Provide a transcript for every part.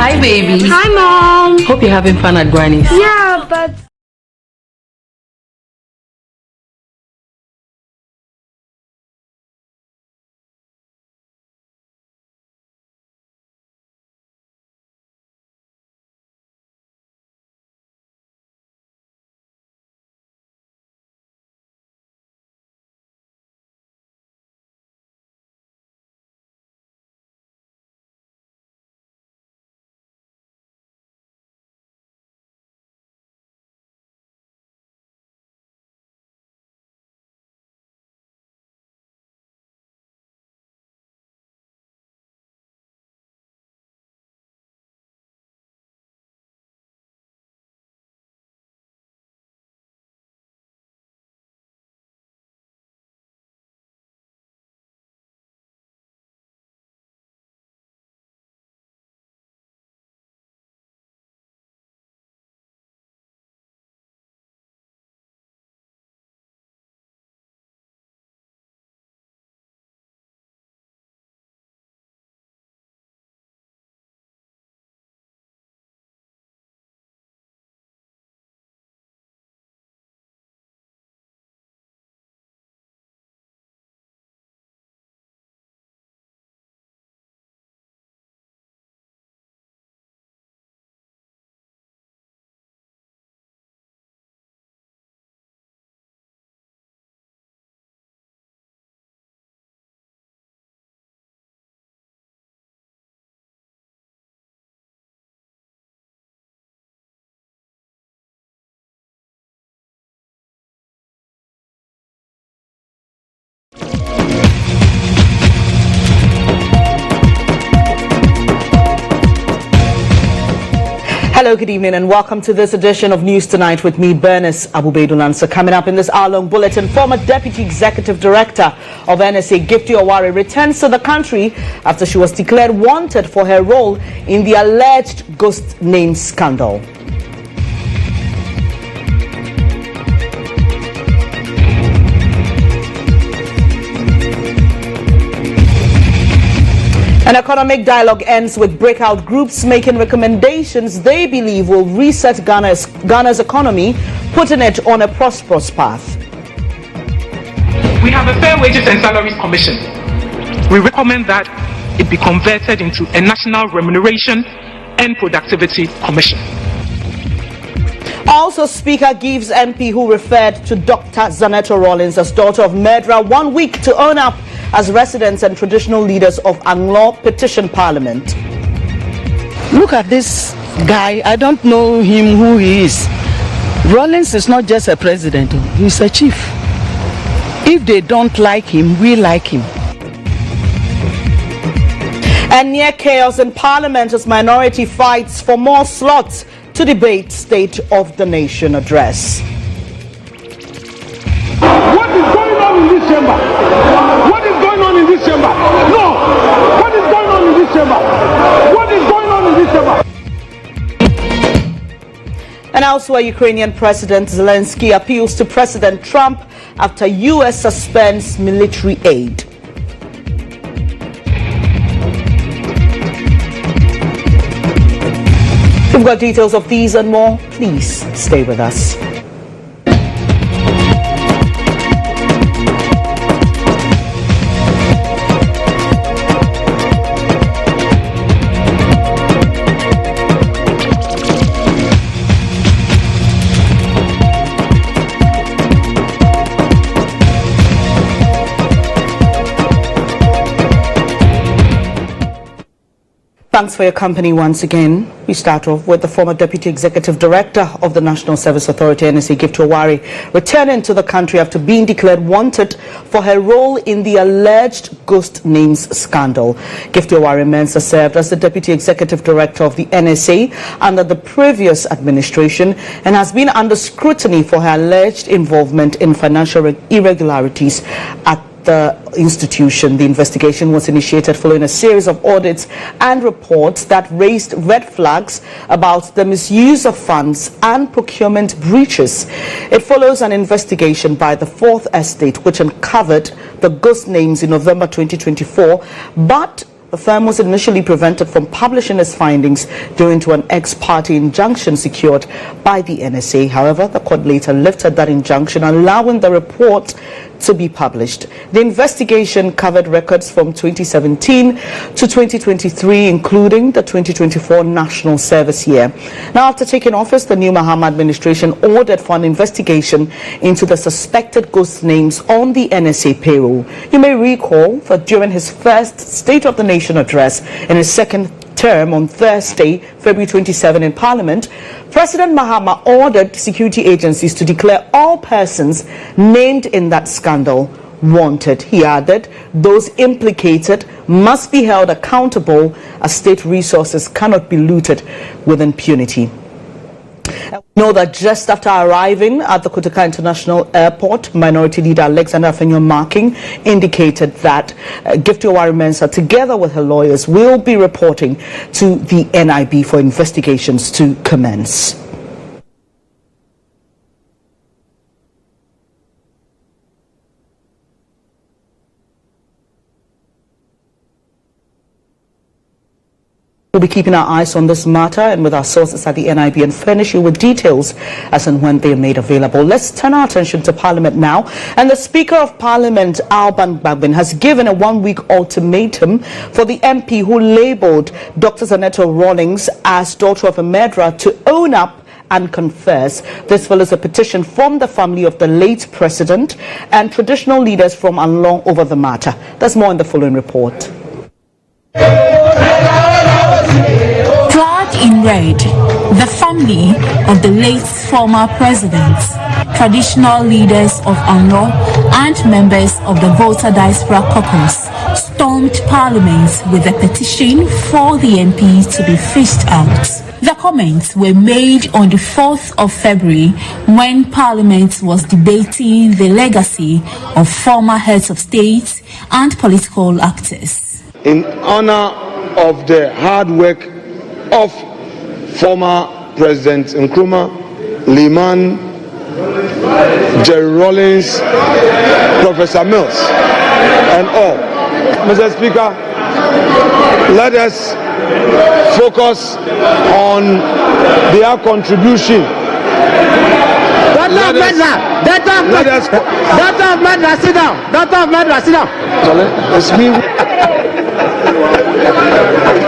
Hi, baby. Hi, Mom. Hope you're having fun at Granny's. Yeah, but... Hello, good evening, and welcome to this edition of News Tonight with me, Bernice, Abu-Baidoo, Lansah. Coming up in this hour-long bulletin, former Deputy Executive Director of NSA, Gifty Oware, returns to the country after she was declared wanted for her role in the alleged ghost name scandal. An economic dialogue ends with breakout groups making recommendations they believe will reset Ghana's economy, putting it on a prosperous path. We have a Fair Wages and Salaries Commission. We recommend that it be converted into a National Remuneration and Productivity Commission. Also, Speaker gives MP who referred to Dr. Zaneto Rawlings as daughter of murderer 1 week to own up as residents and traditional leaders of Anglo petition parliament. Look at this guy. I don't know him, who he is. Rawlings is not just a president, he's a chief. If they don't like him, we like him. And near chaos in parliament as minority fights for more slots to debate State of the Nation address. What is going on in this chamber? What is going on in this chamber? No! What is going on in this chamber? What is going on in this chamber? And elsewhere, Ukrainian President Zelensky appeals to President Trump after U.S. suspends military aid. We've got details of these and more. Please stay with us. Thanks for your company once again. We start off with the former Deputy Executive Director of the National Service Authority, NSA, Gifty Oware, returning to the country after being declared wanted for her role in the alleged ghost names scandal. Gifty Oware Mensah served as the Deputy Executive Director of the NSA under the previous administration and has been under scrutiny for her alleged involvement in financial irregularities at the institution. The investigation was initiated following a series of audits and reports that raised red flags about the misuse of funds and procurement breaches. It follows an investigation by the Fourth Estate which uncovered the ghost names in November 2024, but The firm was initially prevented from publishing its findings due to an ex-parte injunction secured by the NSA. However, the court later lifted that injunction, allowing the report to be published. The investigation covered records from 2017 to 2023, including the 2024 National Service year. Now, after taking office, the new Mahama administration ordered for an investigation into the suspected ghost names on the NSA payroll. You may recall that during his first State of the Nation address in his second term on Thursday, February 27 in Parliament, President Mahama ordered security agencies to declare all persons named in that scandal wanted. He added, those implicated must be held accountable as state resources cannot be looted with impunity. We know that just after arriving at the Kotoka International Airport, Minority Leader Alexander Afenyo-Marking indicated that Gifty Oware together with her lawyers, will be reporting to the NIB for investigations to commence. We'll be keeping our eyes on this matter and with our sources at the NIB and furnish you with details as and when they are made available. Let's turn our attention to Parliament now. And the Speaker of Parliament, Alban Bagbin, has given a one-week ultimatum for the MP who labelled Dr. Zanetto Rawlings as daughter of a murderer to own up and confess. This follows a petition from the family of the late president and traditional leaders from Anlong over the matter. There's more in the following report. Clad in red, the family of the late former president, traditional leaders of Anlong and members of the Voter Diaspora Caucus stormed Parliament with a petition for the MP to be fished out. The comments were made on the 4th of February when Parliament was debating the legacy of former heads of state and political actors. In honor of the hard work of former President Nkrumah, Liman, Jerry Rawlings, Professor Mills, and all. Mr. Speaker, let us focus on their contribution. Sit down. It's me.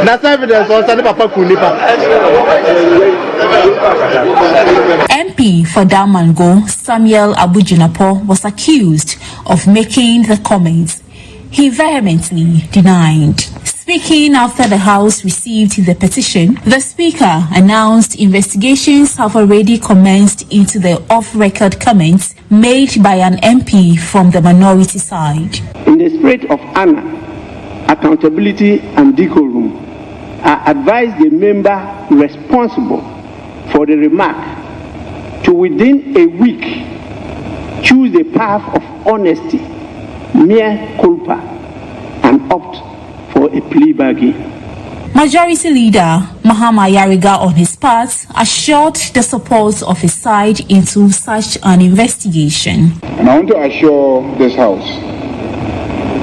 That's evidence. MP for Damango, Samuel Abu-Jinapo, was accused of making the comments. He vehemently denied. Speaking after the House received the petition, the Speaker announced investigations have already commenced into the off-record comments made by an MP from the minority side. In the spirit of honor, accountability and decorum, I advise the member responsible for the remark to within a week choose the path of honesty, mea culpa, and opt for a plea bargain. Majority Leader Mahama Yariga on his part assured the support of his side into such an investigation. And I want to assure this House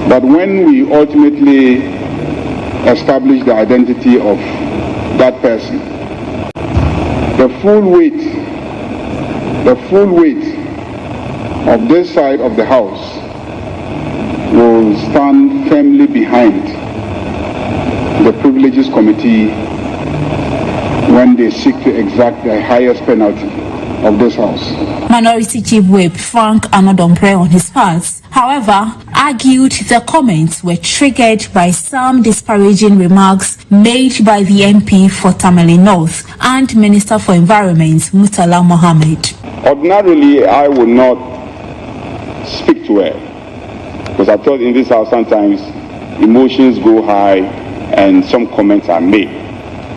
that when we ultimately establish the identity of that person, the full weight of this side of the House will stand firmly behind the Privileges Committee when they seek to exact the highest penalty of this House. Minority Chief Whip Frank Anodompre on his part, however, argued the comments were triggered by some disparaging remarks made by the MP for Tamale North and Minister for Environment Murtala Mohammed. Ordinarily, I would not speak to her because I thought in this House sometimes emotions go high and some comments are made.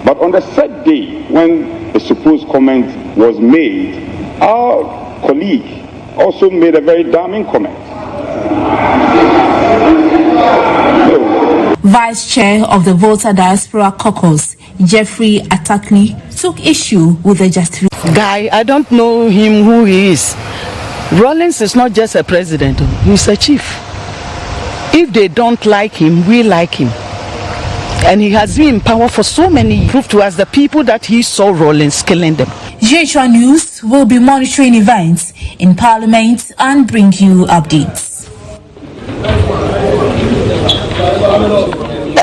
But on the third day, when the supposed comment was made, our colleague also made a very damning comment. Vice Chair of the Voter Diaspora Caucus, Jeffrey Atakli, took issue with the justification. Guy, I don't know him who he is. Rawlings is not just a president, he's a chief. If they don't like him, we like him. And he has been in power for so many years. Proved to us the people that he saw Rawlings killing them. GHOne News will be monitoring events in Parliament and bring you updates.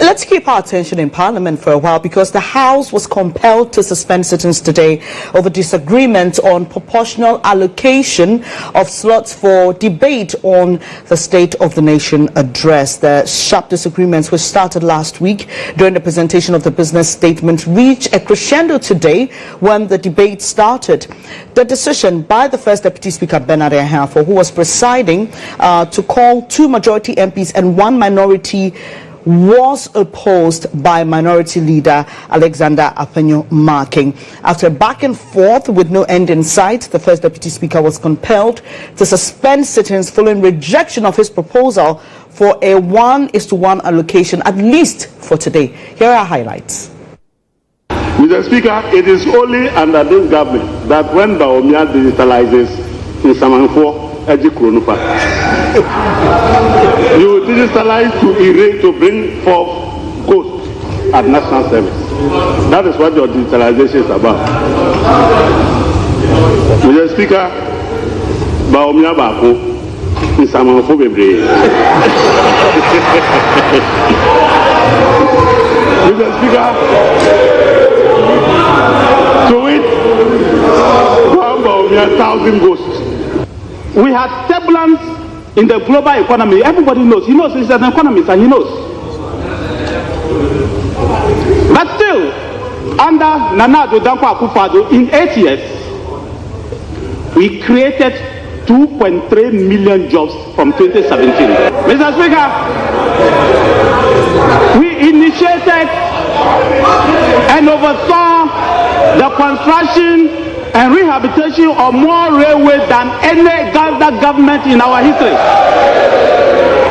Let's keep our attention in Parliament for a while, because the House was compelled to suspend sittings today over disagreement on proportional allocation of slots for debate on the State of the Nation address. The sharp disagreements, which started last week during the presentation of the business statement, reached a crescendo today when the debate started. The decision by the First Deputy Speaker, Bernard Ahafo, who was presiding, to call 2 majority MPs and 1 minority was opposed by Minority Leader Alexander Apenyo-Marking. After a back and forth with no end in sight, the First Deputy Speaker was compelled to suspend sittings following rejection of his proposal for a 1:1 allocation, at least for today. Here are highlights. Mr. Speaker, it is only under this government that when Baomia digitalizes in Samanfo, you digitalize to erase, to bring forth ghosts at national service. That is what your digitalization is about. Mr. Speaker, Baomia Bako in Samanfo Bebre. Mr. Speaker, to it, Baomia 1,000 ghosts. We had turbulence in the global economy. Everybody knows. He knows he's an economist and he knows. But still, under Nana Addo Dankwa Akufo-Addo, in 8 years, we created 2.3 million jobs from 2017. Mr. Speaker, we initiated and oversaw the construction and rehabilitation of more railways than any other government in our history.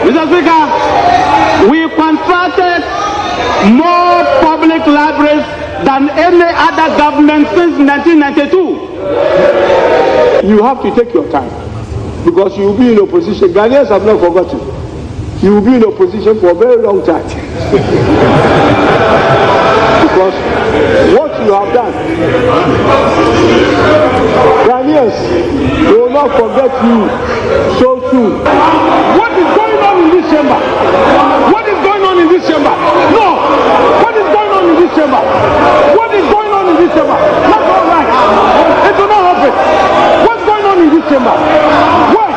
Mr. Speaker, we constructed more public libraries than any other government since 1992. You have to take your time, because you will be in opposition. Ghanaians have not forgotten. You will be in opposition for a very long time. Because what you have done, Ghanaians, they will not forget you so soon. What is going on in this chamber? What is going on in this chamber? No! What is going on in this chamber? What is going on in this chamber? That's all right. It will not happen. What's going on in this chamber? What?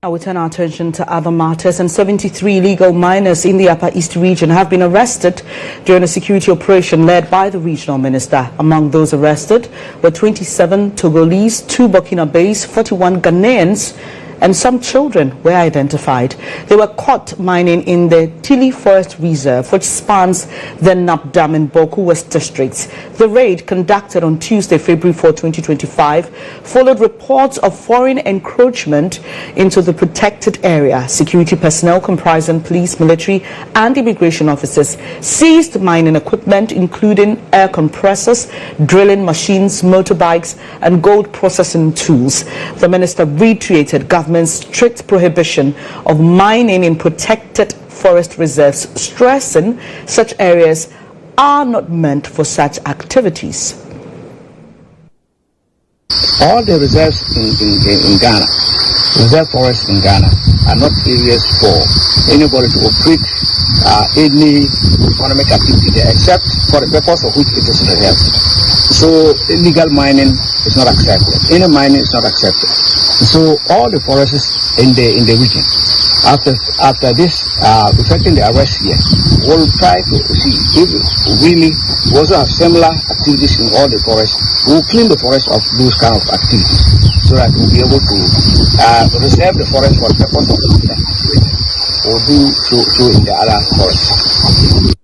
Now we turn our attention to other matters, and 73 illegal miners in the Upper East region have been arrested during a security operation led by the regional minister. Among those arrested were 27 Togolese, 2 Burkinabes, 41 Ghanaians, and some children were identified. They were caught mining in the Tili Forest Reserve, which spans the Nap Dam in Boku West districts. The raid, conducted on Tuesday, February 4, 2025, followed reports of foreign encroachment into the protected area. Security personnel comprising police, military, and immigration officers seized mining equipment, including air compressors, drilling machines, motorbikes, and gold processing tools. The minister reiterated government's strict prohibition of mining in protected forest reserves, stressing such areas are not meant for such activities. All the reserves in Ghana, reserve forests in Ghana, are not areas for anybody to operate any economic activity there, except for the purpose of which it is reserved. So illegal mining is not accepted. Any mining is not accepted. So all the forests in the region, after this effecting the arrest here, we'll try to see if really we also have similar activities in all the forests. We'll clean the forest of those kind of activities so that we'll be able to reserve the forest for the purpose of or do so in the other forests.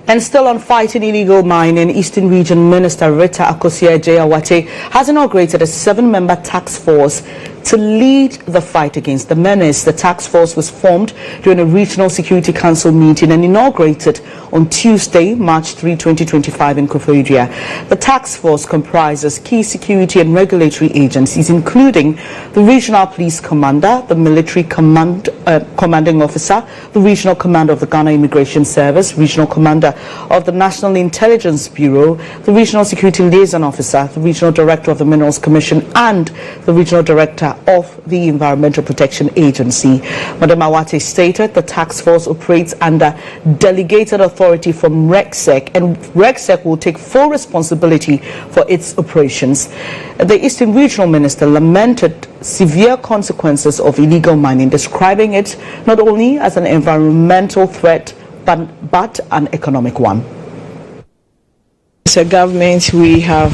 And still on fighting illegal mining, Eastern Region Minister Rita Akosua-Ejei has inaugurated a 7-member task force to lead the fight against the menace. The task force was formed during a Regional Security Council meeting and inaugurated on Tuesday, March 3, 2025 in Koforidua. The task force comprises key security and regulatory agencies, including the Regional Police Commander, the Military Commanding Officer, the Regional Commander of the Ghana Immigration Service, Regional Commander of the National Intelligence Bureau, the Regional Security Liaison Officer, the Regional Director of the Minerals Commission, and the Regional Director of the Environmental Protection Agency. Madam Awate stated the task force operates under delegated authority from RECSEC, and RECSEC will take full responsibility for its operations. The Eastern Regional Minister lamented severe consequences of illegal mining, describing it not only as an environmental threat but an economic one. As a government, we have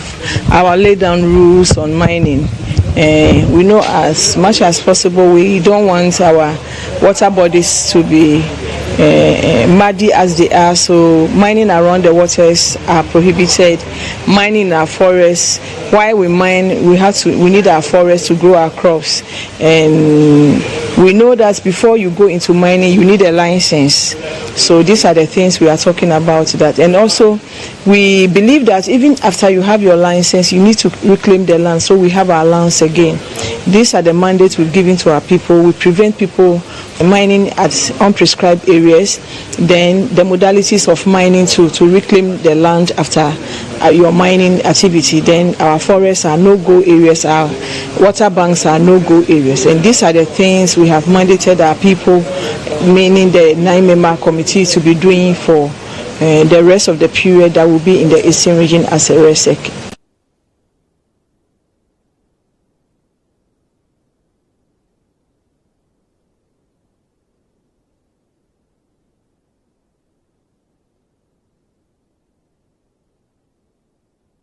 our laid down rules on mining. We know as much as possible we don't want our water bodies to be muddy as they are, so mining around the waters are prohibited. Mining our forests, while we mine, we need our forests to grow our crops, and we know that before you go into mining you need a license. So these are the things we are talking about, that. And also we believe that even after you have your license you need to reclaim the land, so we have our lands again. These are the mandates we've given to our people. We prevent people mining at unprescribed areas, then the modalities of mining to reclaim the land after your mining activity. Then our forests are no-go areas, our water banks are no-go areas, and these are the things we have mandated our people, meaning the 9-member committee, to be doing for the rest of the period that will be in the Eastern region as a RECSEC.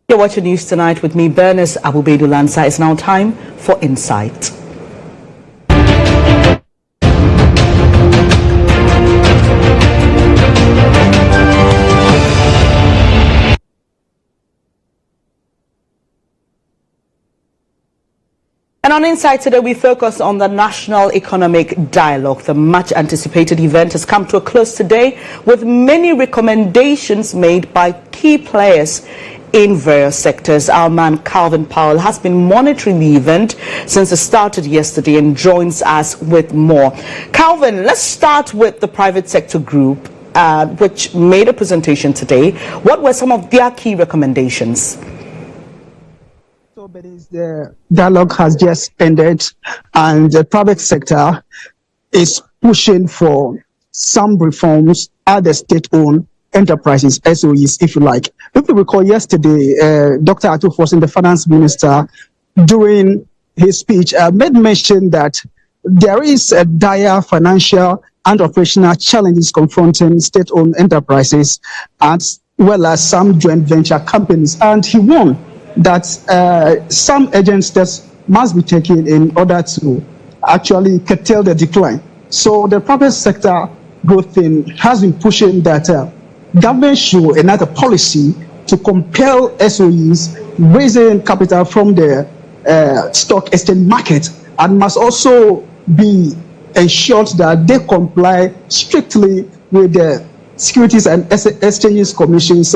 You're watching News Tonight with me, Bernice. Abu-Baidoo Lansah. It's now time for Insight. And on Insight today, we focus on the National Economic Dialogue. The much-anticipated event has come to a close today with many recommendations made by key players in various sectors. Our man Calvin Powell has been monitoring the event since it started yesterday and joins us with more. Calvin, let's start with the private sector group, which made a presentation today. What were some of their key recommendations? So, the dialogue has just ended, and the private sector is pushing for some reforms at the state-owned enterprises, SOEs, if you like. If you recall yesterday, Dr. Ato Forson, the finance minister, during his speech, made mention that there is a dire financial and operational challenges confronting state-owned enterprises as well as some joint venture companies. And he warned that some urgent steps must be taken in order to actually curtail the decline. So the private sector growth thing has been pushing that government should enact a policy to compel SOEs raising capital from the stock exchange market, and must also be ensured that they comply strictly with the Securities and Exchanges Commission's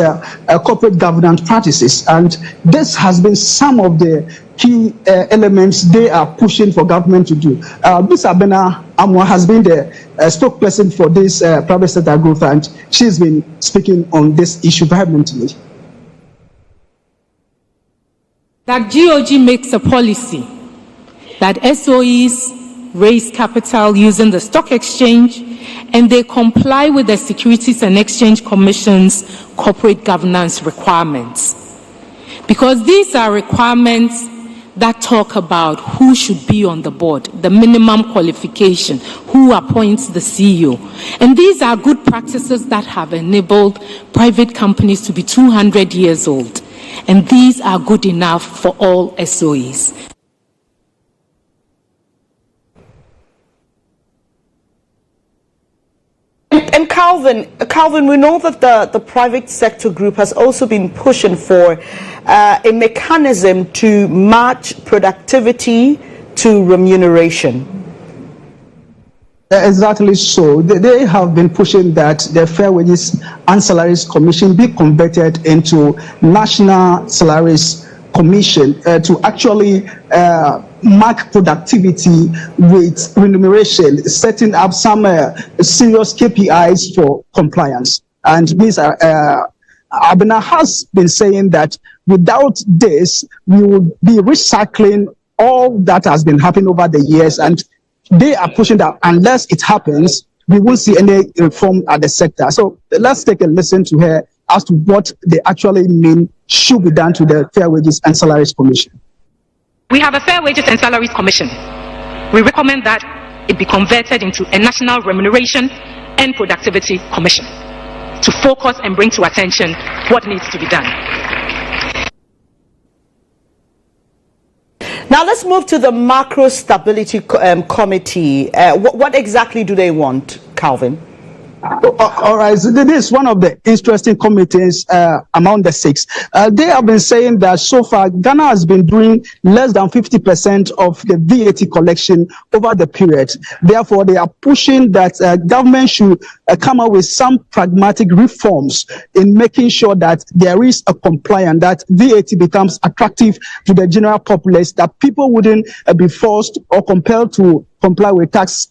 corporate governance practices. And this has been some of the key elements they are pushing for government to do. Ms. Abena Amwa has been the spokesperson for this private sector growth, and she's been speaking on this issue vehemently. That GHOne makes a policy that SOEs raise capital using the stock exchange, and they comply with the Securities and Exchange Commission's corporate governance requirements. Because these are requirements that talk about who should be on the board, the minimum qualification, who appoints the CEO. And these are good practices that have enabled private companies to be 200 years old. And these are good enough for all SOEs. And Calvin, we know that the private sector group has also been pushing for a mechanism to match productivity to remuneration. Exactly so. They have been pushing that the Fair Wages and Salaries Commission be converted into National Salaries Commission to actually mark productivity with remuneration, setting up some serious KPIs for compliance. And Ms. Abena has been saying that without this, we will be recycling all that has been happening over the years, and they are pushing that unless it happens, we won't see any reform at the sector. So let's take a listen to her as to what they actually mean should be done to the Fair Wages and Salaries Commission. We have a Fair Wages and Salaries Commission. We recommend that it be converted into a National Remuneration and Productivity Commission to focus and bring to attention what needs to be done. Now let's move to the Macro Stability Committee. What exactly do they want, Calvin? All right, so this is one of the interesting committees among the six. They have been saying that so far Ghana has been doing less than 50% of the VAT collection over the period. Therefore, they are pushing that government should come up with some pragmatic reforms in making sure that there is a compliance, that VAT becomes attractive to the general populace, that people wouldn't be forced or compelled to comply with tax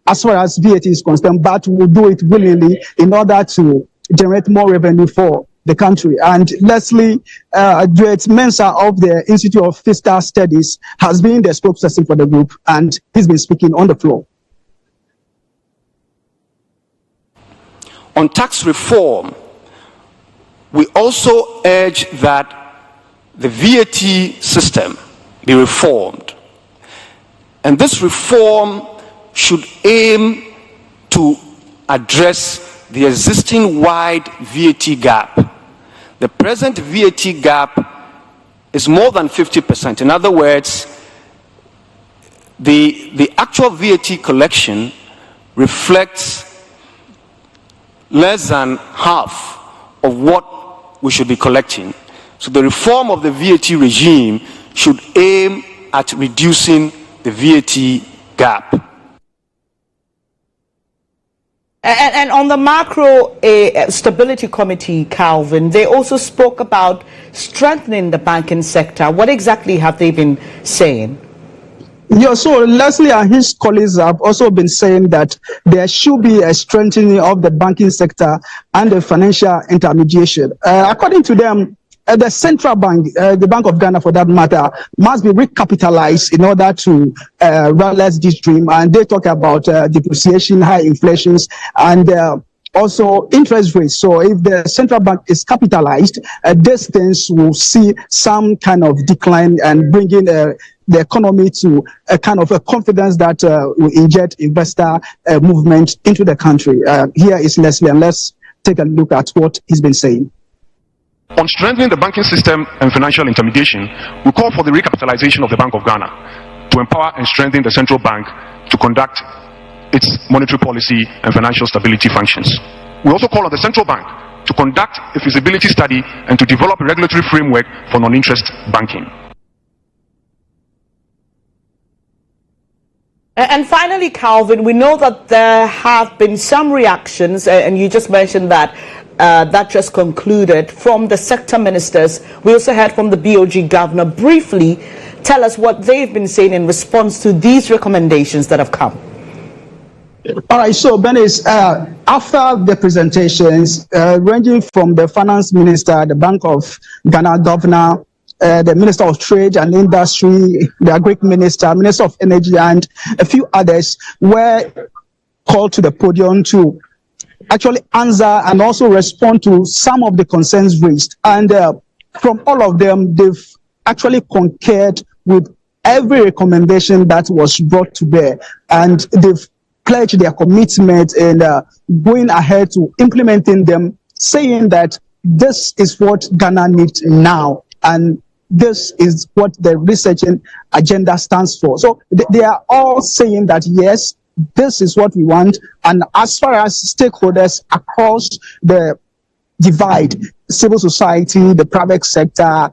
as far as VAT is concerned, but will do it willingly in order to generate more revenue for the country. And Leslie Mensah of the Institute of Fiscal Studies has been the spokesperson for the group, and he's been speaking on the floor. On tax reform, we also urge that the VAT system be reformed. And this reform should aim to address the existing wide VAT gap. The present VAT gap is more than 50%. In other words, the actual VAT collection reflects less than half of what we should be collecting. So the reform of the VAT regime should aim at reducing the VAT gap. And on the Macro Stability Committee, Calvin, they also spoke about strengthening the banking sector. What exactly have they been saying? Yeah, so Leslie and his colleagues have also been saying that there should be a strengthening of the banking sector and the financial intermediation. According to them, the central bank, the Bank of Ghana for that matter, must be recapitalized in order to realize this dream. And they talk about depreciation, high inflations, and also interest rates. So if the central bank is capitalized, these things will see some kind of decline and bring in the economy to a kind of a confidence that will inject investor movement into the country. Here is Leslie, and let's take a look at what he's been saying. On strengthening the banking system and financial intermediation, we call for the recapitalization of the Bank of Ghana to empower and strengthen the central bank to conduct its monetary policy and financial stability functions. We also call on the central bank to conduct a feasibility study and to develop a regulatory framework for non-interest banking. And finally, Calvin, we know that there have been some reactions, and you just mentioned that that just concluded, from the sector ministers. We also heard from the BOG governor. Briefly, tell us what they've been saying in response to these recommendations that have come. All right, so Bernice, after the presentations, ranging from the finance minister, the Bank of Ghana governor, the Minister of Trade and Industry, the Agric Minister, Minister of Energy, and a few others were called to the podium to actually answer and also respond to some of the concerns raised. And from all of them, they've actually concurred with every recommendation that was brought to bear. And they've pledged their commitment in going ahead to implementing them, saying that this is what Ghana needs now. And this is what the research agenda stands for. So they are all saying that, yes, this is what we want. And as far as stakeholders across the divide, civil society, the private sector,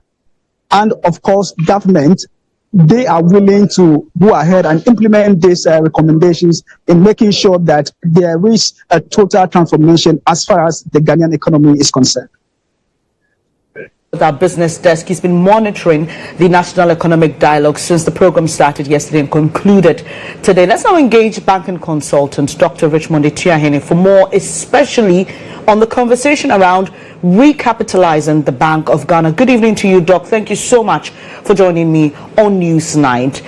and of course government, they are willing to go ahead and implement these recommendations in making sure that there is a total transformation as far as the Ghanaian economy is concerned. Our business desk has been monitoring the National Economic Dialogue since the program started yesterday and concluded today. Let's now engage banking consultant Dr. Richmond Etiahene for more, especially on the conversation around recapitalizing the Bank of Ghana. Good evening to you, Doc. Thank you so much for joining me on Newsnight.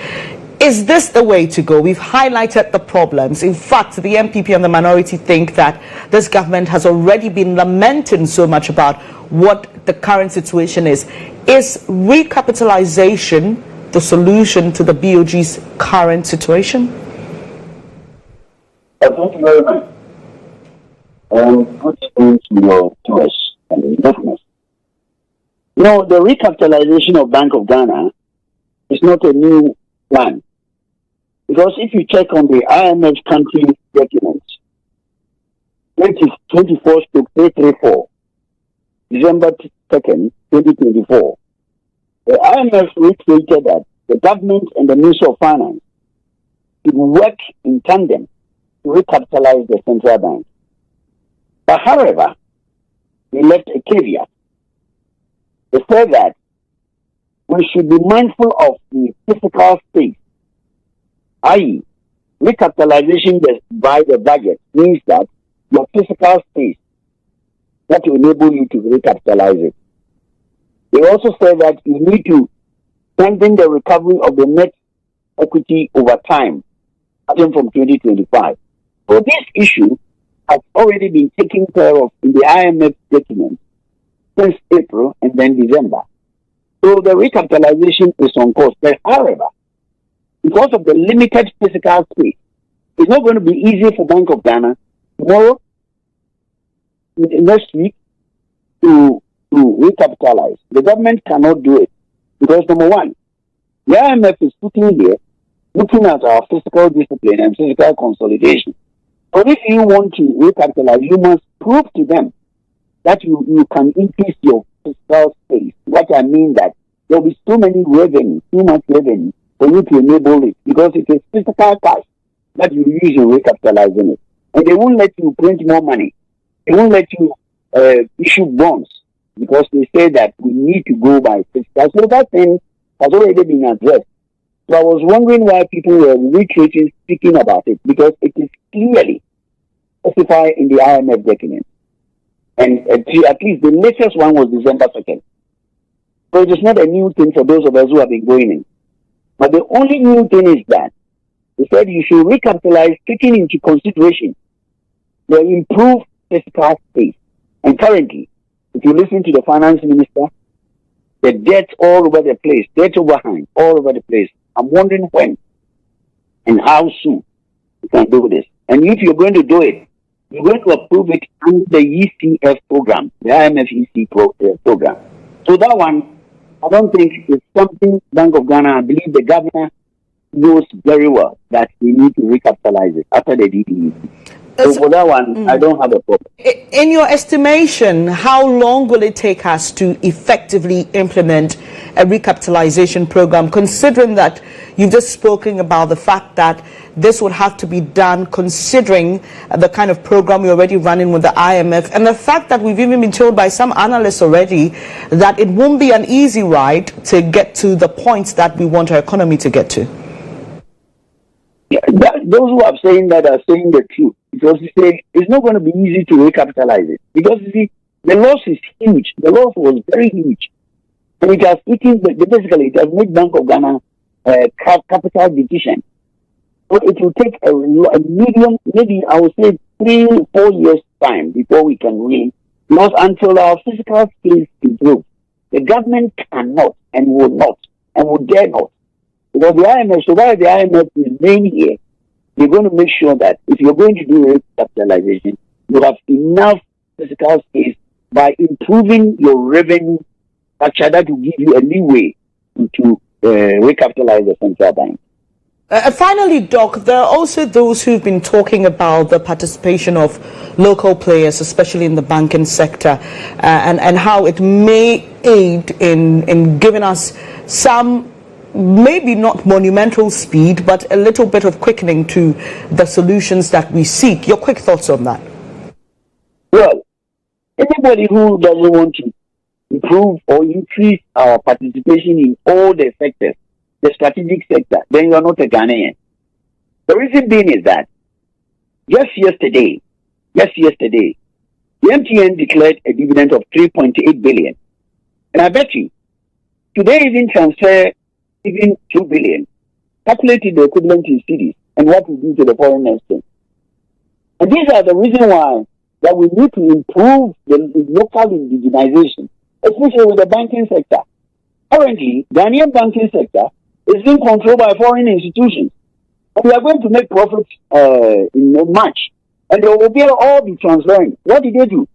Is this the way to go? We've highlighted the problems. In fact, the MPP and the minority think that this government has already been lamenting so much about what the current situation is. Is recapitalization the solution to the BOG's current situation? Thank you very much. Good evening to your viewers and listeners. You know, the recapitalization of Bank of Ghana is not a new plan. Because if you check on the IMF country documents, 24/334, December 2nd, 2024, the IMF reiterated that the government and the Ministry of Finance should work in tandem to recapitalize the central bank. But however, they left a caveat. They said that we should be mindful of the physical space, i.e., recapitalization by the budget means that your physical space that will enable you to recapitalize it. They also said that you need to strengthen the recovery of the net equity over time, starting from 2025. So this issue has already been taken care of in the IMF document since April and then December. So the recapitalization is on course. But however, because of the limited physical space, it's not going to be easy for Bank of Ghana tomorrow, next week, to recapitalize. The government cannot do it because, number one, the IMF is sitting here looking at our fiscal discipline and physical consolidation. But if you want to recapitalize, you must prove to them that you can increase your fiscal space. What I mean that there will be too much revenue for you to enable it, because it is physical cash that you use in recapitalizing it. And they won't let you print more money. They won't let you issue bonds, because they say that we need to go by fiscal. So that thing has already been addressed. So I was wondering why people were retreating, speaking about it, because it is clearly specified in the IMF document. And at least the latest one was December 2nd. So it is not a new thing for those of us who have been going in. But the only new thing is that they said you should recapitalize, taking into consideration the improved fiscal space. And currently, if you listen to the finance minister, the debt all over the place, debt overhang all over the place. I'm wondering when and how soon you can do this. And if you're going to do it, you're going to approve it under the ECF program, the IMF EC program. So that one, I don't think it's something Bank of Ghana, I believe the governor knows very well that we need to recapitalize it after the DDE. So for that one, I don't have a problem. In your estimation, how long will it take us to effectively implement a recapitalization program, considering that you've just spoken about the fact that this would have to be done considering the kind of program we're already running with the IMF, and the fact that we've even been told by some analysts already that it won't be an easy ride to get to the points that we want our economy to get to? Yeah, those who are saying that are saying the truth, because you say it's not going to be easy to recapitalize it, because you see the loss is huge. The loss was very huge, and it has basically it has made Bank of Ghana capital deficient. So it will take a medium, maybe I would say 3-4 years time before we can really, not until our physical space improves. The government cannot and will not and will dare not. Because the IMF, so while the IMF is main here, they're going to make sure that if you're going to do recapitalization, you have enough physical space by improving your revenue structure that will give you a leeway to recapitalize the central bank. Finally, Doc, there are also those who've been talking about the participation of local players, especially in the banking sector, and how it may aid in giving us some, maybe not monumental speed, but a little bit of quickening to the solutions that we seek. Your quick thoughts on that? Well, anybody who doesn't want to improve or increase our participation in all the sectors, the strategic sector, then you are not a Ghanaian. The reason being is that just yesterday, the MTN declared a dividend of 3.8 billion. And I bet you, today even transfer even 2 billion, calculated the equivalent in cities and what we do to the foreign exchange. And these are the reasons why that we need to improve the local indigenization, especially with the banking sector. Currently, Ghanaian banking sector is being controlled by foreign institutions. And we are going to make profits in March. And they will all be transferring. What did they do?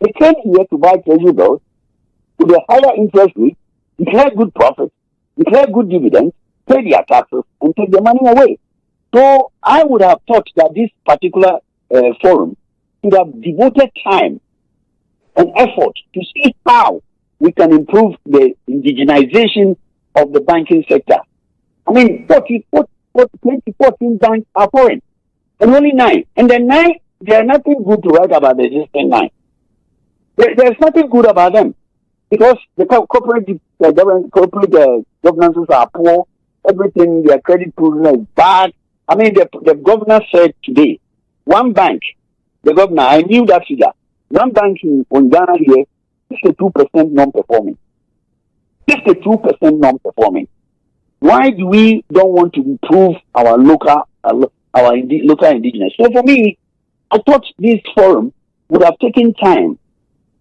They came here to buy treasury bills with a higher interest rate, declare good profits, declare good dividends, pay their taxes, and take their money away. So I would have thought that this particular forum should have devoted time and effort to see how we can improve the indigenization of the banking sector. I mean, 2014 banks are foreign, and only 9. And the 9, there's nothing good to write about the existing 9. There's nothing good about them, because the corporate governances are poor, everything, their credit program is bad. I mean, the governor said today, one bank, the governor, I knew that figure, one bank in Ghana here, 62% non-performing. 62% non-performing. Why do we don't want to improve our local indigenous? So for me, I thought this forum would have taken time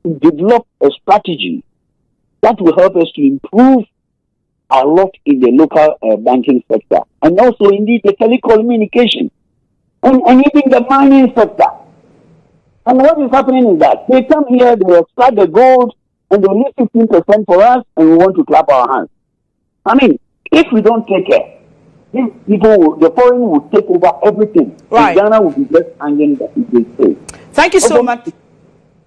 to develop a strategy that will help us to improve our lot in the local banking sector, and also indeed the telecommunication, and even the mining sector. And what is happening is that they come here, they extract the gold, and they leave 15% for us, and we want to clap our hands. I mean, if we don't take care, these people, the foreign will take over everything. Right. And Ghana will be just hanging that they say. Thank you so much.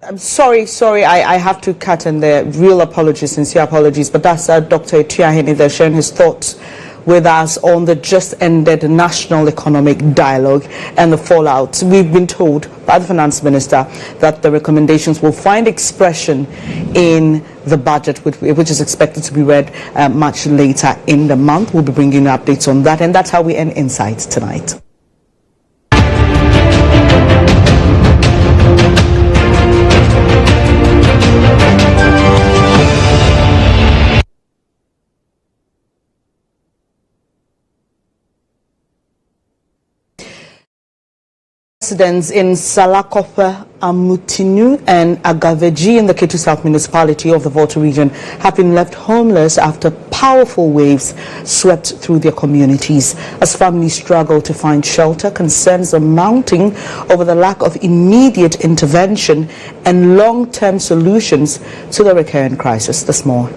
I'm sorry, I have to cut in there. Real apologies, sincere apologies. But that's Dr. Etiahene there sharing his thoughts with us on the just ended national economic dialogue and the fallout. We've been told by the finance minister that the recommendations will find expression in the budget, which is expected to be read much later in the month. We'll be bringing you updates on that, and that's how we end Insight tonight. Residents in Salakope, Amutinu and Agaveji in the Ketu South municipality of the Volta region have been left homeless after powerful waves swept through their communities. As families struggle to find shelter, concerns are mounting over the lack of immediate intervention and long-term solutions to the recurrent crisis. This more.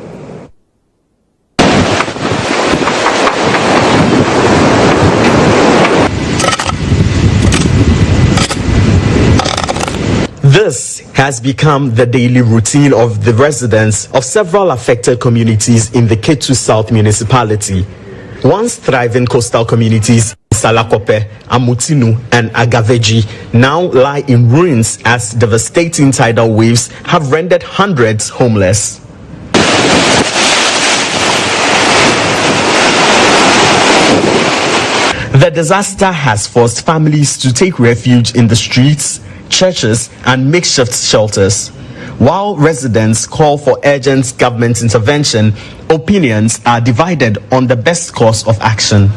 This has become the daily routine of the residents of several affected communities in the Ketu South municipality. Once thriving coastal communities, Salakope, Amutinu and Agaveji, now lie in ruins as devastating tidal waves have rendered hundreds homeless. The disaster has forced families to take refuge in the streets, churches and makeshift shelters. While residents call for urgent government intervention, opinions are divided on the best course of action.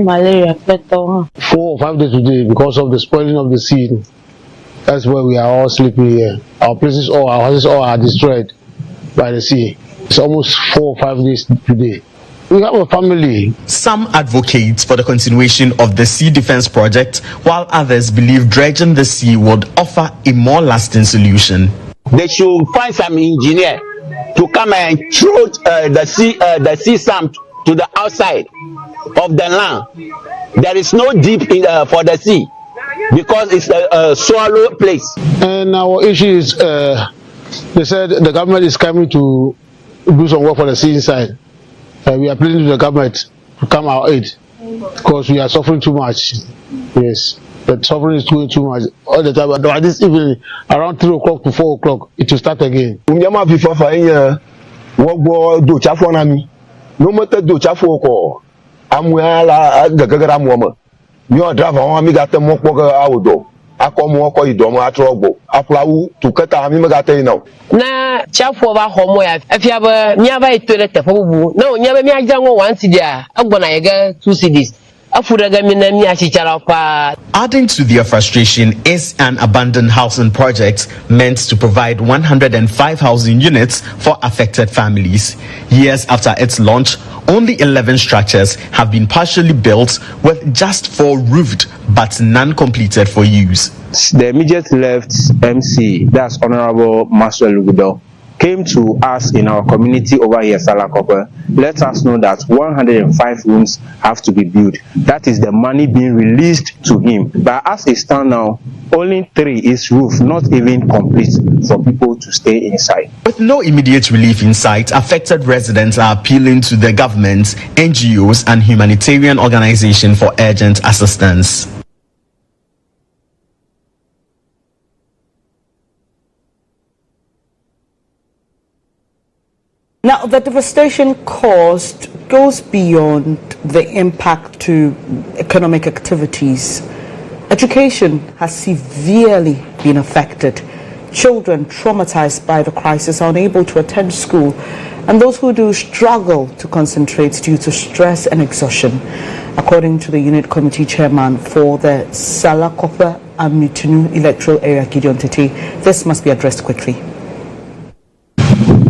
Malaria 4 or 5 days today because of the spoiling of the seed. That's why we are all sleeping here. Our places, our houses all are destroyed. by the sea. It's almost 4 or 5 days today. We have a family. Some advocate for the continuation of the sea defense project, while others believe dredging the sea would offer a more lasting solution. They should find some engineer to come and throw the sea sand to the outside of the land. There is no deep for the sea because it's a swallow place. And our issue is, they said the government is coming to do some work for the sea inside. We are pleading to the government to come our aid because we are suffering too much. Yes, the suffering is going too much all the time. But this evening, around 3 o'clock to 4 o'clock, it will start again. No matter do chafo ko amwala gagara muama yo driver on mi gata mo ko awdo akomo ko idomo atrogbo aplawu tukata mi megata ina na chafo ba homo ya afia ba nya ba itole tefobu na onya ba mi agya ngo 1 cedi a agbona yega 2 cedis. Adding to their frustration is an abandoned housing project meant to provide 105 housing units for affected families. Years after its launch, only 11 structures have been partially built, with just 4 roofed but none completed for use. The immediate left MC, that's Honorable Maxwell Lugudo, came to us in our community over here, Salakope, let us know that 105 rooms have to be built. That is the money being released to him. But as it stands now, only 3 is roof, not even complete for people to stay inside. With no immediate relief in sight, affected residents are appealing to the government, NGOs, and humanitarian organizations for urgent assistance. Now, the devastation caused goes beyond the impact to economic activities. Education has severely been affected. Children traumatized by the crisis are unable to attend school, and those who do struggle to concentrate due to stress and exhaustion. According to the unit committee chairman for the Salakope and Mutunu electoral area, GHOne, this must be addressed quickly.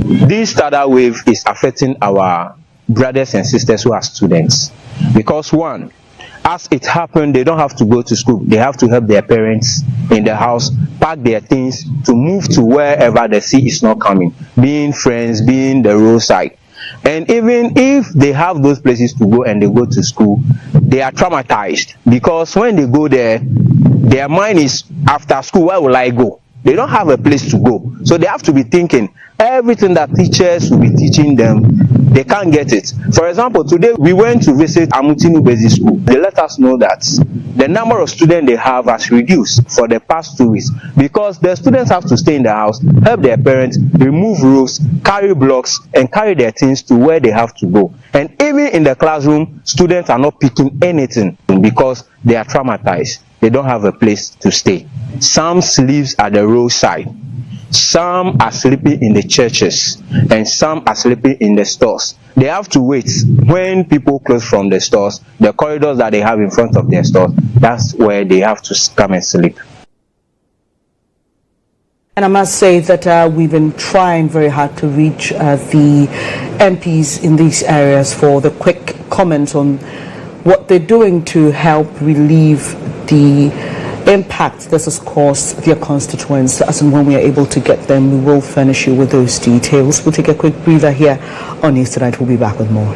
This tidal wave is affecting our brothers and sisters who are students because, one, as it happened, they don't have to go to school. They have to help their parents in the house pack their things to move to wherever the sea is not coming, being friends, being the roadside. And even if they have those places to go and they go to school, they are traumatized because when they go there, their mind is, after school, where will I go? They don't have a place to go. So they have to be thinking everything that teachers will be teaching them, they can't get it. For example, today we went to visit Amutinu Basic School. They let us know that the number of students they have has reduced for the past 2 weeks because the students have to stay in the house, help their parents, remove roofs, carry blocks, and carry their things to where they have to go. And even in the classroom, students are not picking anything because they are traumatized. They don't have a place to stay. Some sleep at the roadside. Some are sleeping in the churches, and some are sleeping in the stores. They have to wait when people close from the stores, the corridors that they have in front of their stores, that's where they have to come and sleep. And I must say that we've been trying very hard to reach the MPs in these areas for the quick comments on what they're doing to help relieve the impact this has caused their constituents. As and when we are able to get them, we will furnish you with those details. We'll take a quick breather here on News Tonight. We'll be back with more.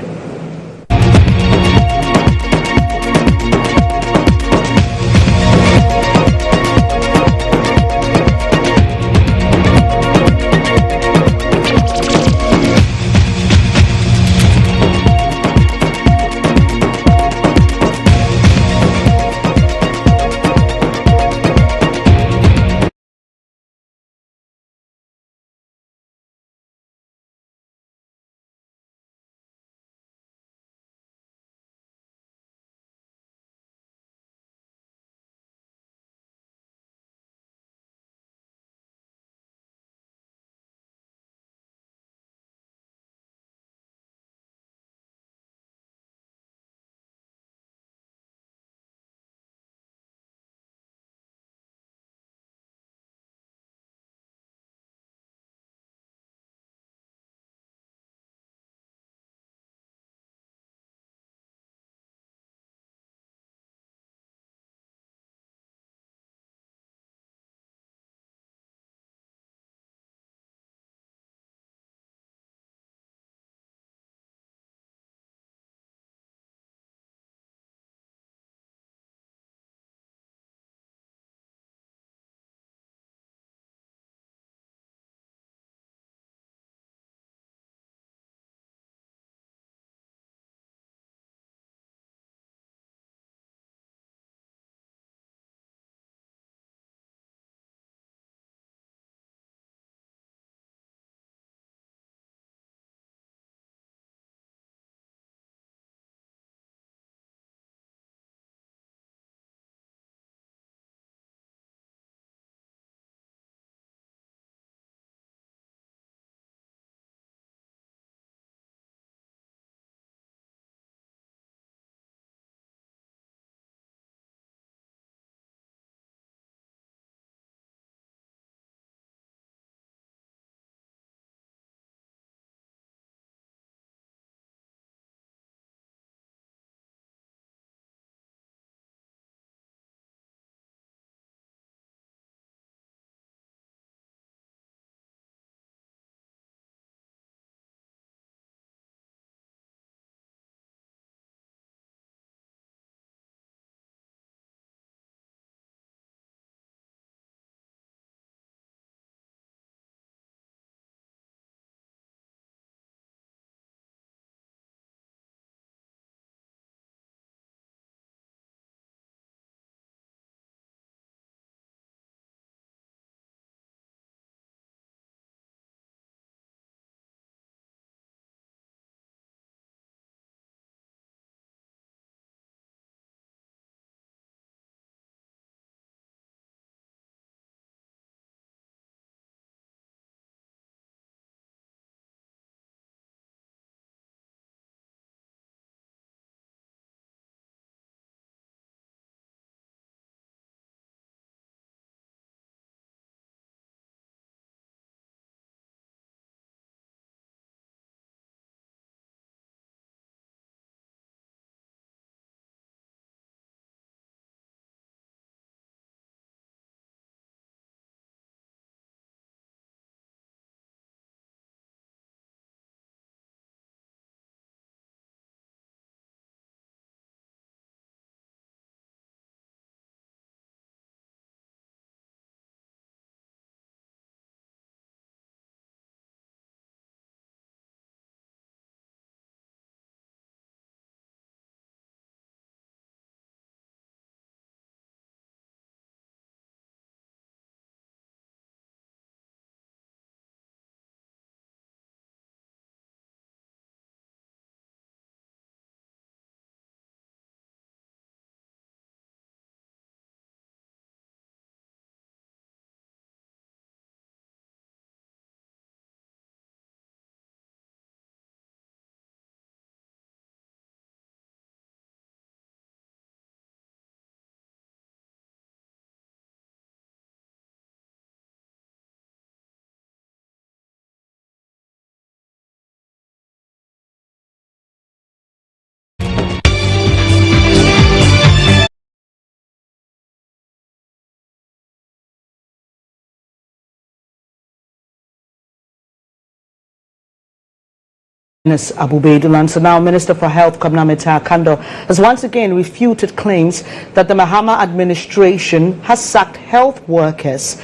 Abu-Baidoo. Lansah, now Minister for Health Kwabena Kando has once again refuted claims that the Mahama administration has sacked health workers.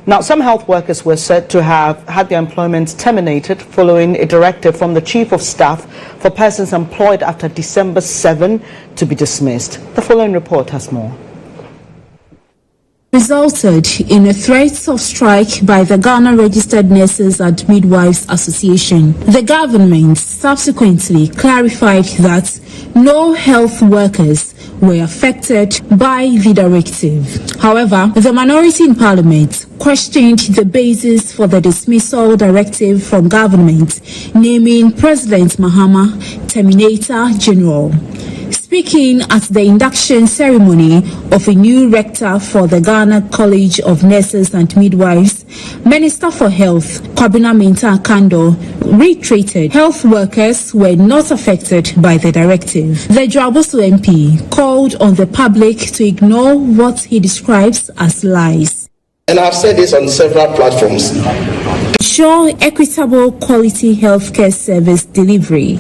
Now, some health workers were said to have had their employment terminated following a directive from the Chief of Staff for persons employed after December 7 to be dismissed. The following report has more. Resulted in a threat of strike by the Ghana Registered Nurses and Midwives Association. The government subsequently clarified that no health workers were affected by the directive. However, the minority in Parliament questioned the basis for the dismissal directive from government, naming President Mahama Terminator General. Speaking at the induction ceremony of a new rector for the Ghana College of Nurses and Midwives, Minister for Health Kwabena Kando reiterated health workers were not affected by the directive. The Joaboso MP called on the public to ignore what he describes as lies. And I've said this on several platforms. Ensure equitable quality healthcare service delivery.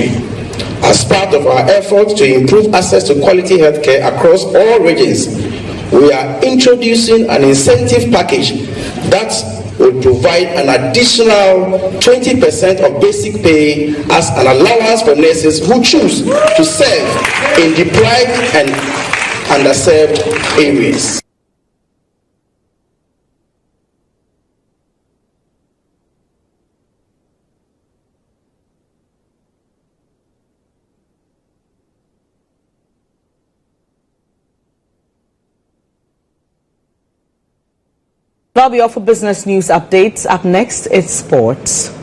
As part of our efforts to improve access to quality healthcare across all regions, we are introducing an incentive package that will provide an additional 20% of basic pay as an allowance for nurses who choose to serve in deprived and underserved areas. Now we offer business news updates. Up next, it's sports.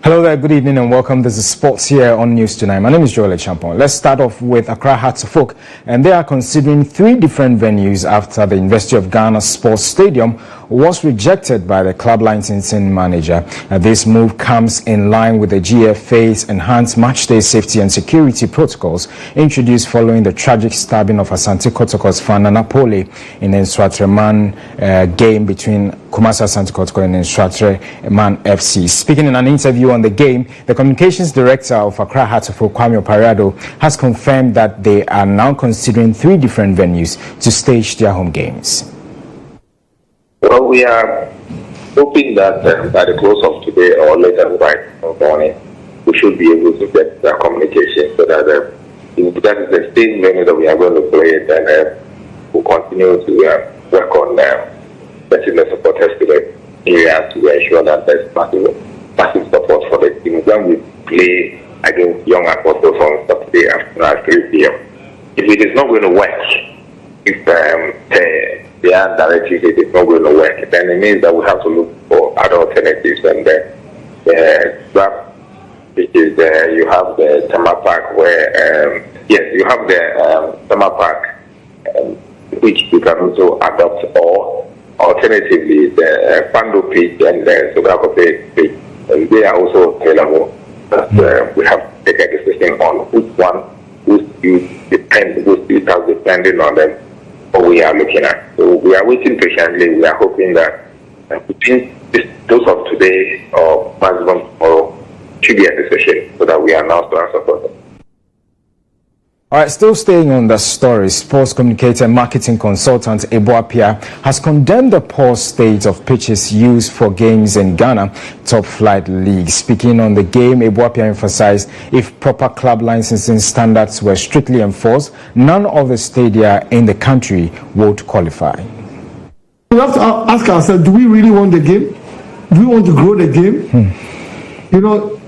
Hello there, good evening and welcome. This is Sports here on News Tonight. My name is Joel Champon. Let's start off with Accra Hearts of Oak, and they are considering 3 different venues after the University of Ghana Sports Stadium was rejected by the club licensing manager. This move comes in line with the GFA's enhanced matchday safety and security protocols introduced following the tragic stabbing of Asante Kotoko's fan Napoli in the Nswatreman game between Kumasi Asante Kotoko and Nswatreman FC. Speaking in an interview on the game, the communications director of Accra Hearts of Oak, Kwame Opariado, has confirmed that they are now considering 3 different venues to stage their home games. Well, we are hoping that by the close of today or later by morning, we should be able to get that communication so that if that is the same venue that we are going to play, then we'll continue to work on getting the supporters to the area to ensure that there's massive support for the team when we play against Young Apostles on Saturday afternoon at 3 p.m. If it is not going to work, if they are directly it is not going to work, then it means that we have to look for other alternatives. And the swap, which is you have the Tema Park where, yes, you have the Tema Park, which you can also adopt, or alternatively the Pando pitch and the Sogakope pitch. And they are also available. But we have to take a decision on which one, whose details depending on them, what we are looking at. So we are waiting patiently. We are hoping that between those of today or maximum tomorrow should be a decision so that we are now to support them. All right, still staying on the story, sports communicator and marketing consultant Ebo Apia has condemned the poor state of pitches used for games in Ghana top flight league. Speaking on the game, Ebo Apia emphasized if proper club licensing standards were strictly enforced, none of the stadia in the country would qualify. We have to ask ourselves, do we really want the game? Do we want to grow the game? You know,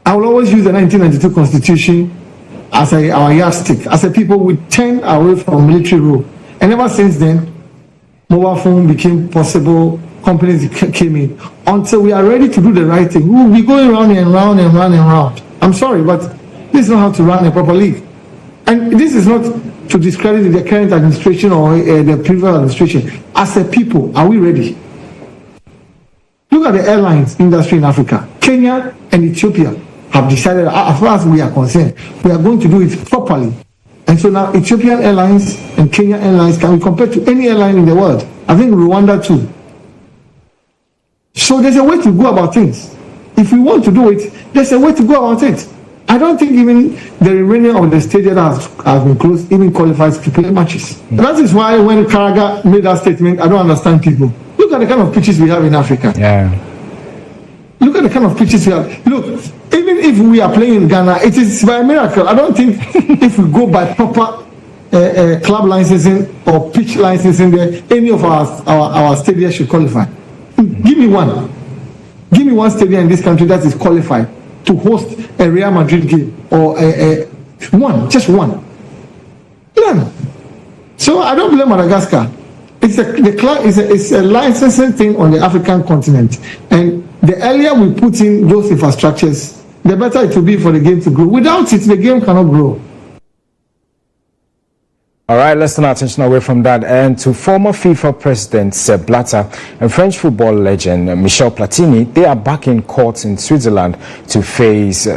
I will always use the 1992 Constitution as our yardstick. As a people, we turned away from military rule. And ever since then, mobile phone became possible, companies came in. Until we are ready to do the right thing, we will be going round and round and round and round. I'm sorry, but this is not how to run a proper league. And this is not to discredit the current administration or the previous administration. As a people, are we ready? Look at the airlines industry in Africa. Kenya and Ethiopia have decided, as far as we are concerned, we are going to do it properly. And so now Ethiopian Airlines and Kenya Airlines can be compared to any airline in the world. I think Rwanda too. So there's a way to go about things. If we want to do it, there's a way to go about it. I don't think even the remaining of the stadium that has been closed even qualifies to play matches. That is why when Karaga made that statement, I don't understand people. Look at the kind of pitches we have in Africa. Yeah. Look at the kind of pitches we have. Look, even if we are playing in Ghana, it is by a miracle. I don't think if we go by proper club licensing or pitch licensing, there any of our stadiums should qualify. Give me one. Give me one stadium in this country that is qualified to host a Real Madrid game or one, just one. None. So I don't blame Madagascar. It's a licensing thing on the African continent, and the earlier we put in those infrastructures, the better it will be for the game to grow. Without it, the game cannot grow. All right, let's turn our attention away from that and to former FIFA president Sepp Blatter and French football legend Michel Platini. They are back in court in Switzerland to face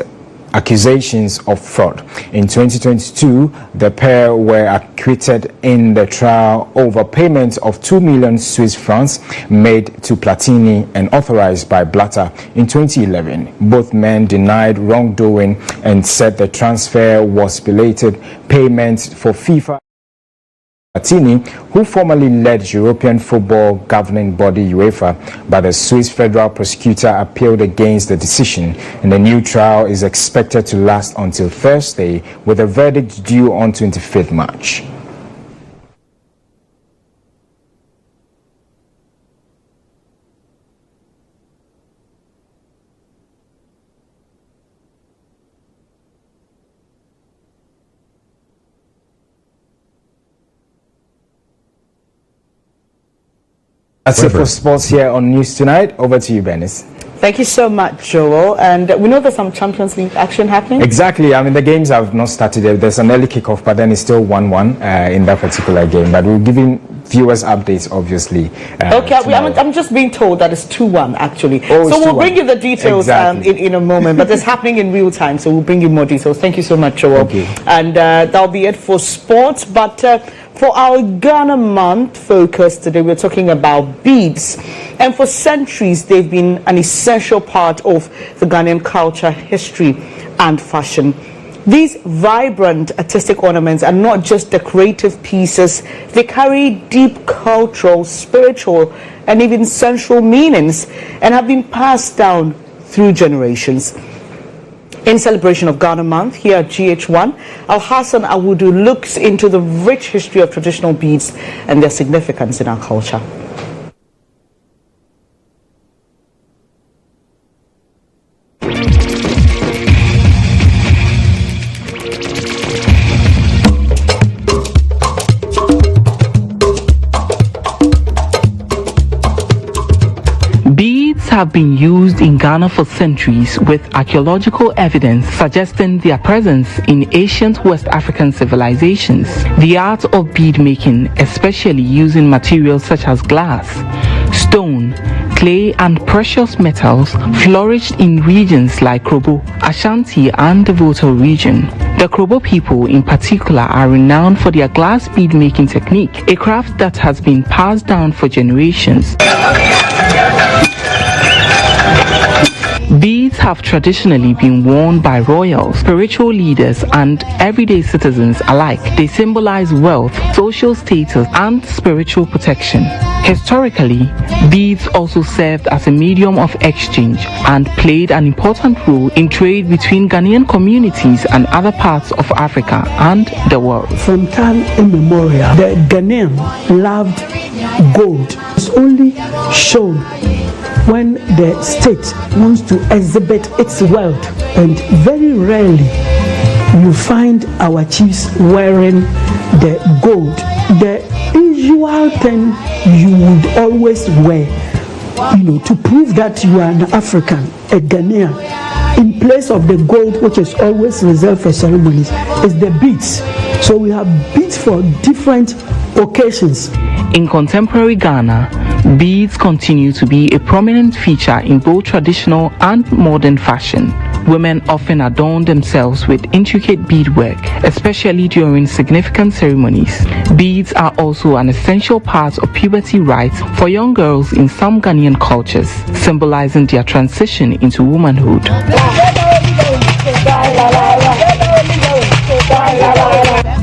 accusations of fraud. In 2022, the pair were acquitted in the trial over payments of 2 million Swiss francs made to Platini and authorized by Blatter in 2011. Both men denied wrongdoing and said the transfer was belated payment for FIFA. Platini, who formerly led European football governing body UEFA, but the Swiss federal prosecutor appealed against the decision, and the new trial is expected to last until Thursday, with a verdict due on 25th March. That's it for sports here on News Tonight. Over to you, Bernice. Thank you so much, Joel. And we know there's some Champions League action happening. Exactly. I mean, the games have not started yet. There's an early kickoff, but then it's still 1-1 in that particular game. But we're giving viewers updates, obviously. Okay, I'm just being told that it's 2-1, actually. So we'll bring you the details in a moment. But it's happening in real time, so we'll bring you more details. Thank you so much, Joel. Okay. And that'll be it for sports. But for our Ghana month focus today, we're talking about beads. And for centuries, they've been an essential part of the Ghanaian culture, history, and fashion. These vibrant artistic ornaments are not just decorative pieces. They carry deep cultural, spiritual, and even sensual meanings and have been passed down through generations. In celebration of Ghana Month here at GHOne, Al-Hassan Awudu looks into the rich history of traditional beads and their significance in our culture. Have been used in Ghana for centuries, with archaeological evidence suggesting their presence in ancient West African civilizations. The art of bead making, especially using materials such as glass, stone, clay and precious metals, flourished in regions like Krobo, Ashanti and the Volta region. The Krobo people in particular are renowned for their glass bead making technique, a craft that has been passed down for generations. Beads have traditionally been worn by royals, spiritual leaders, and everyday citizens alike. They symbolize wealth, social status, and spiritual protection. Historically, beads also served as a medium of exchange and played an important role in trade between Ghanaian communities and other parts of Africa and the world. From time immemorial, the Ghanaian loved gold. It's only shown when the state wants to exhibit its wealth, and very rarely you find our chiefs wearing the gold. The usual thing you would always wear, to prove that you are an African, a Ghanaian, in place of the gold, which is always reserved for ceremonies, is the beads. So we have beads for different occasions. In contemporary Ghana, beads continue to be a prominent feature in both traditional and modern fashion. Women often adorn themselves with intricate beadwork, especially during significant ceremonies. Beads are also an essential part of puberty rites for young girls in some Ghanaian cultures, symbolizing their transition into womanhood.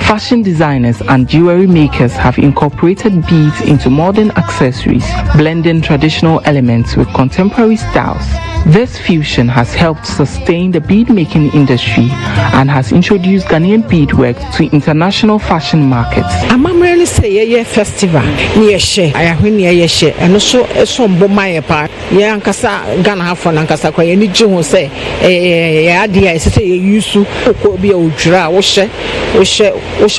Fashion designers and jewelry makers have incorporated beads into modern accessories, blending traditional elements with contemporary styles. This fusion has helped sustain the bead-making industry and has introduced Ghanaian beadwork to international fashion markets. Amamrele say a festival near she I have near she and also some bomaya part. Yeah, Ankasa Ghana have for Ankasa kwa any GHOne say idea is say you su be ojra oshe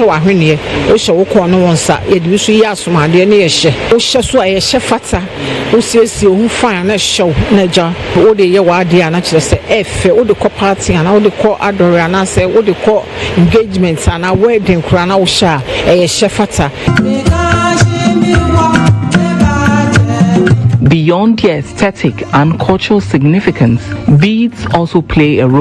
wahwene oshe wokọ no wonsa ye de su ya asoma de ne ye hye oshe so aye hye fata osiesie hu fan na show na ja o de ye wa de ana kire se efe o de ko party ana o de ko adore ana se o de ko engagement ana wedding kura na wo sha aye hye fata. Beyond their aesthetic and cultural significance, beads also play a role